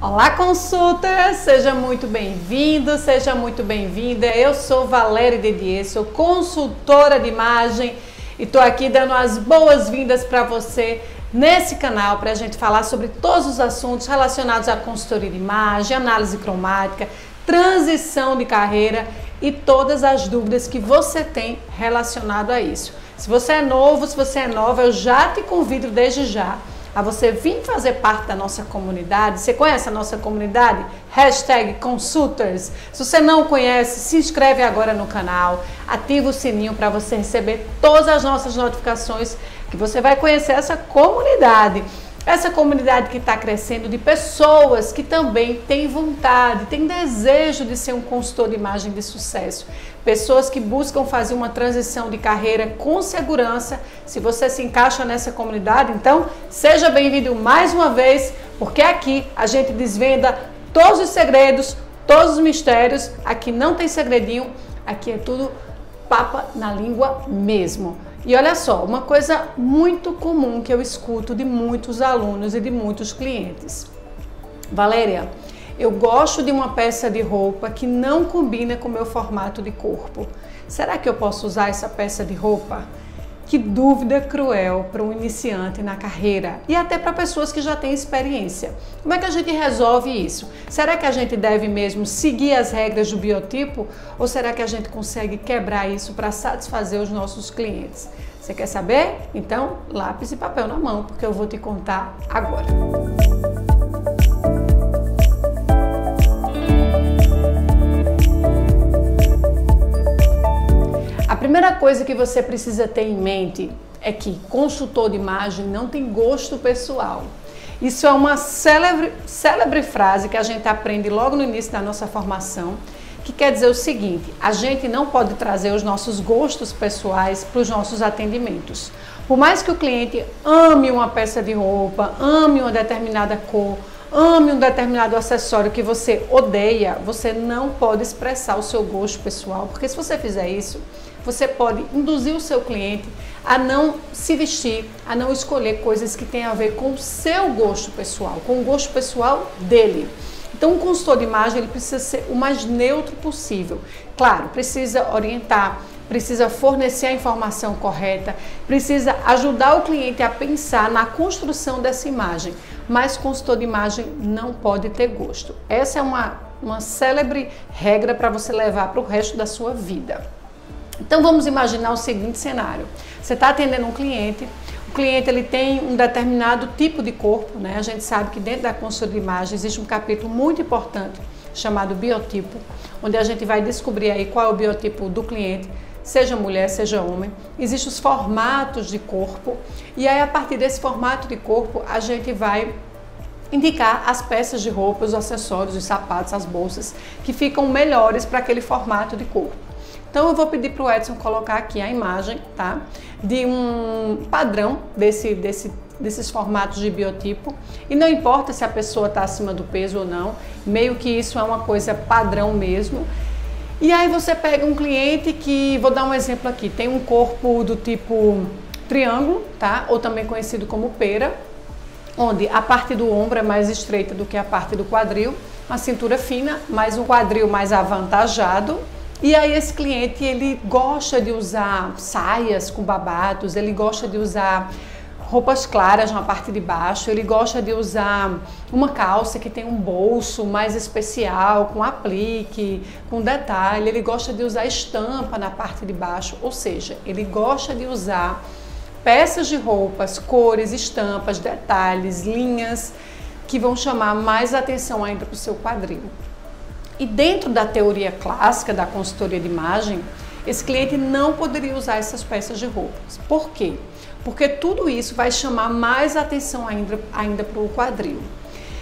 Olá, consultas! Seja muito bem-vindo, seja muito bem-vinda. Eu sou Valéria Dedier, sou consultora de imagem e estou aqui dando as boas-vindas para você nesse canal para a gente falar sobre todos os assuntos relacionados à consultoria de imagem, análise cromática, transição de carreira e todas as dúvidas que você tem relacionado a isso. Se você é novo, se você é nova, eu já te convido desde já a você vir fazer parte da nossa comunidade. Você conhece a nossa comunidade? #consulters. Se você não conhece, se inscreve agora no canal, ativa o sininho para você receber todas as nossas notificações, que você vai conhecer essa comunidade. Essa comunidade que está crescendo de pessoas que também têm vontade, têm desejo de ser um consultor de imagem de sucesso. Pessoas que buscam fazer uma transição de carreira com segurança. Se você se encaixa nessa comunidade, então seja bem-vindo mais uma vez, porque aqui a gente desvenda todos os segredos, todos os mistérios. Aqui não tem segredinho, aqui é tudo papa na língua mesmo. E olha só, uma coisa muito comum que eu escuto de muitos alunos e de muitos clientes. Valéria, eu gosto de uma peça de roupa que não combina com o meu formato de corpo. Será que eu posso usar essa peça de roupa? Que dúvida cruel para um iniciante na carreira e até para pessoas que já têm experiência. Como é que a gente resolve isso? Será que a gente deve mesmo seguir as regras do biotipo ou será que a gente consegue quebrar isso para satisfazer os nossos clientes? Você quer saber? Então, lápis e papel na mão, porque eu vou te contar agora. A primeira coisa que você precisa ter em mente é que consultor de imagem não tem gosto pessoal. Isso é uma célebre frase que a gente aprende logo no início da nossa formação, que quer dizer o seguinte: a gente não pode trazer os nossos gostos pessoais para os nossos atendimentos. Por mais que o cliente ame uma peça de roupa, ame uma determinada cor, ame um determinado acessório que você odeia, você não pode expressar o seu gosto pessoal, porque se você fizer isso, você pode induzir o seu cliente a não se vestir, a não escolher coisas que têm a ver com o seu gosto pessoal, com o gosto pessoal dele. Então, um consultor de imagem ele precisa ser o mais neutro possível. Claro, precisa orientar, precisa fornecer a informação correta, precisa ajudar o cliente a pensar na construção dessa imagem, mas consultor de imagem não pode ter gosto. Essa é uma célebre regra para você levar para o resto da sua vida. Então vamos imaginar o seguinte cenário: você está atendendo um cliente, o cliente ele tem um determinado tipo de corpo, né? A gente sabe que dentro da consultoria de imagem existe um capítulo muito importante chamado biotipo, onde a gente vai descobrir aí qual é o biotipo do cliente, seja mulher, seja homem. Existem os formatos de corpo e aí a partir desse formato de corpo a gente vai indicar as peças de roupa, os acessórios, os sapatos, as bolsas que ficam melhores para aquele formato de corpo. Então eu vou pedir para o Edson colocar aqui a imagem, tá? De um padrão desses formatos de biotipo. E não importa se a pessoa está acima do peso ou não, meio que isso é uma coisa padrão mesmo. E aí você pega um cliente que, vou dar um exemplo aqui, tem um corpo do tipo triângulo, tá? Ou também conhecido como pera, onde a parte do ombro é mais estreita do que a parte do quadril, uma cintura fina, mas um quadril mais avantajado. E aí esse cliente, ele gosta de usar saias com babados, ele gosta de usar roupas claras na parte de baixo, ele gosta de usar uma calça que tem um bolso mais especial, com aplique, com detalhe, ele gosta de usar estampa na parte de baixo, ou seja, ele gosta de usar peças de roupas, cores, estampas, detalhes, linhas que vão chamar mais atenção ainda para o seu quadril. E dentro da teoria clássica da consultoria de imagem, esse cliente não poderia usar essas peças de roupas. Por quê? Porque tudo isso vai chamar mais atenção ainda para o quadril.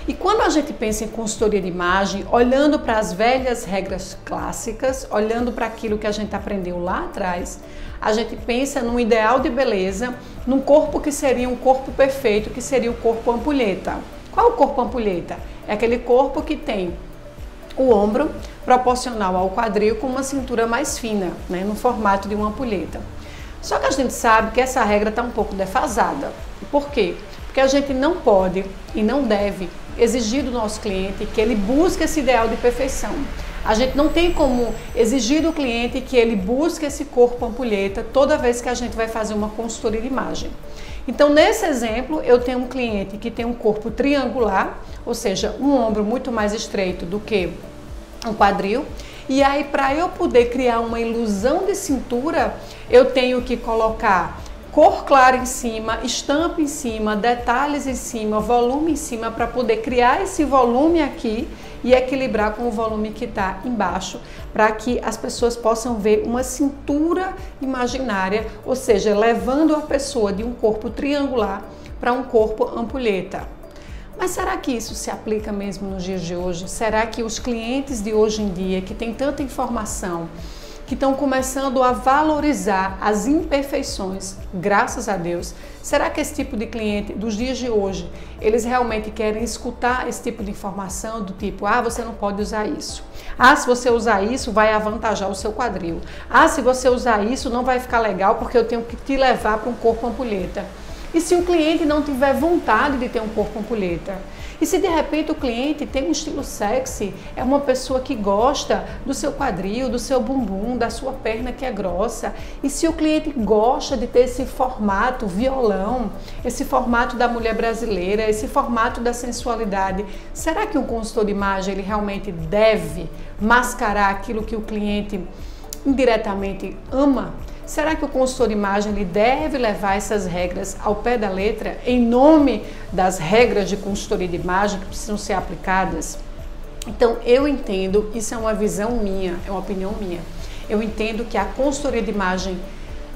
E quando a gente pensa em consultoria de imagem, olhando para as velhas regras clássicas, olhando para aquilo que a gente aprendeu lá atrás, a gente pensa num ideal de beleza, num corpo que seria um corpo perfeito, que seria o corpo ampulheta. Qual o corpo ampulheta? É aquele corpo que tem o ombro proporcional ao quadril com uma cintura mais fina, né, no formato de uma ampulheta. Só que a gente sabe que essa regra está um pouco defasada. Por quê? Porque a gente não pode e não deve exigir do nosso cliente que ele busque esse ideal de perfeição. A gente não tem como exigir do cliente que ele busque esse corpo ampulheta toda vez que a gente vai fazer uma consultoria de imagem. Então, nesse exemplo, eu tenho um cliente que tem um corpo triangular, ou seja, um ombro muito mais estreito do que um quadril. E aí, para eu poder criar uma ilusão de cintura, eu tenho que colocar cor clara em cima, estampa em cima, detalhes em cima, volume em cima, para poder criar esse volume aqui e equilibrar com o volume que está embaixo, para que as pessoas possam ver uma cintura imaginária, ou seja, levando a pessoa de um corpo triangular para um corpo ampulheta. Mas será que isso se aplica mesmo nos dias de hoje? Será que os clientes de hoje em dia, que têm tanta informação, que estão começando a valorizar as imperfeições, graças a Deus, será que esse tipo de cliente dos dias de hoje, eles realmente querem escutar esse tipo de informação do tipo, ah, você não pode usar isso. Ah, se você usar isso, vai avantajar o seu quadril. Ah, se você usar isso, não vai ficar legal porque eu tenho que te levar para um corpo ampulheta. E se o cliente não tiver vontade de ter um corpo ampulheta? E se de repente o cliente tem um estilo sexy, é uma pessoa que gosta do seu quadril, do seu bumbum, da sua perna que é grossa, e se o cliente gosta de ter esse formato violão, esse formato da mulher brasileira, esse formato da sensualidade, será que um consultor de imagem ele realmente deve mascarar aquilo que o cliente indiretamente ama? Será que o consultor de imagem ele deve levar essas regras ao pé da letra em nome das regras de consultoria de imagem que precisam ser aplicadas? Então, eu entendo, isso é uma visão minha, é uma opinião minha. Eu entendo que a consultoria de imagem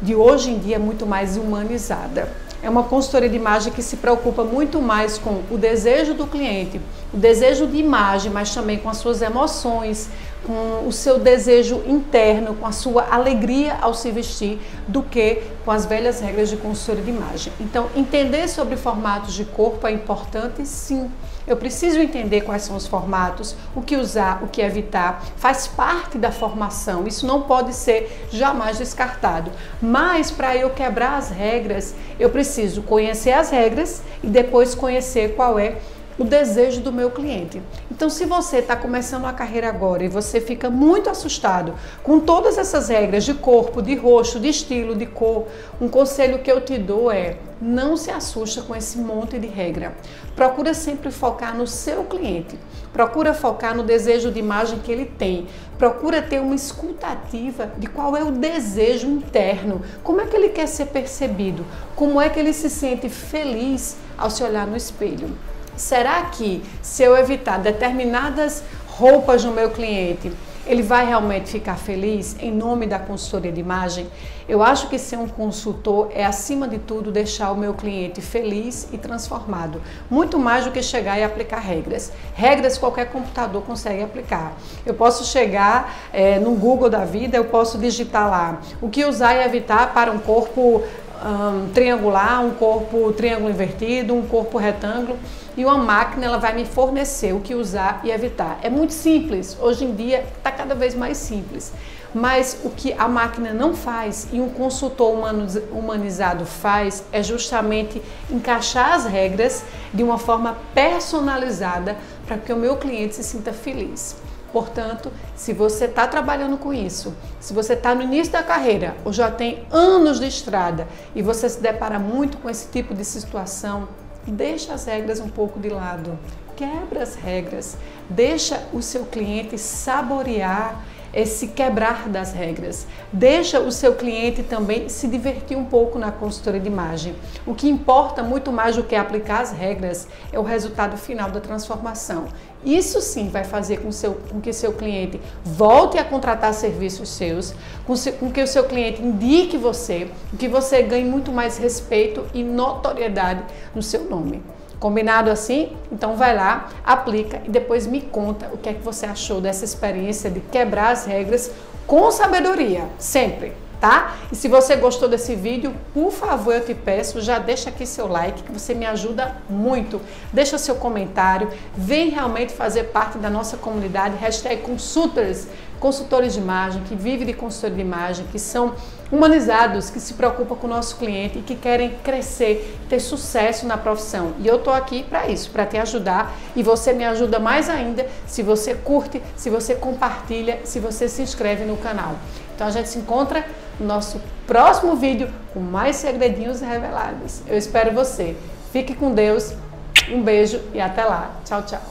de hoje em dia é muito mais humanizada. É uma consultoria de imagem que se preocupa muito mais com o desejo do cliente, o desejo de imagem, mas também com as suas emoções, com o seu desejo interno, com a sua alegria ao se vestir, do que com as velhas regras de consultoria de imagem. Então, entender sobre formatos de corpo é importante, sim. Eu preciso entender quais são os formatos, o que usar, o que evitar, faz parte da formação, isso não pode ser jamais descartado. Mas para eu quebrar as regras, eu preciso conhecer as regras e depois conhecer qual é o desejo do meu cliente. Então, se você está começando a carreira agora e você fica muito assustado com todas essas regras de corpo, de rosto, de estilo, de cor, um conselho que eu te dou é: não se assusta com esse monte de regra. Procura sempre focar no seu cliente. Procura focar no desejo de imagem que ele tem. Procura ter uma escuta ativa de qual é o desejo interno. Como é que ele quer ser percebido? Como é que ele se sente feliz ao se olhar no espelho? Será que se eu evitar determinadas roupas no meu cliente, ele vai realmente ficar feliz em nome da consultoria de imagem? Eu acho que ser um consultor é, acima de tudo, deixar o meu cliente feliz e transformado. Muito mais do que chegar e aplicar regras. Regras qualquer computador consegue aplicar. Eu posso chegar no Google da vida, eu posso digitar lá o que usar e evitar para um corpo triangular, um corpo triângulo invertido, um corpo retângulo, e uma máquina ela vai me fornecer o que usar e evitar. É muito simples, hoje em dia está cada vez mais simples, mas o que a máquina não faz e um consultor humanizado faz é justamente encaixar as regras de uma forma personalizada para que o meu cliente se sinta feliz. Portanto, se você está trabalhando com isso, se você está no início da carreira ou já tem anos de estrada e você se depara muito com esse tipo de situação, deixa as regras um pouco de lado, quebra as regras, deixa o seu cliente saborear esse quebrar das regras. Deixa o seu cliente também se divertir um pouco na consultoria de imagem. O que importa muito mais do que aplicar as regras é o resultado final da transformação. Isso sim vai fazer com que seu cliente volte a contratar serviços seus, com que o seu cliente indique você, que você ganhe muito mais respeito e notoriedade no seu nome. Combinado assim? Então vai lá, aplica e depois me conta o que é que você achou dessa experiência de quebrar as regras com sabedoria, sempre, tá? E se você gostou desse vídeo, por favor, eu te peço, já deixa aqui seu like, que você me ajuda muito. Deixa seu comentário, vem realmente fazer parte da nossa comunidade, #consultores, consultores de imagem, que vivem de consultoria de imagem, que são humanizados, que se preocupam com o nosso cliente e que querem crescer, ter sucesso na profissão. E eu tô aqui para isso, para te ajudar, e você me ajuda mais ainda se você curte, se você compartilha, se você se inscreve no canal. Então a gente se encontra no nosso próximo vídeo com mais segredinhos revelados. Eu espero você. Fique com Deus, um beijo e até lá. Tchau, tchau.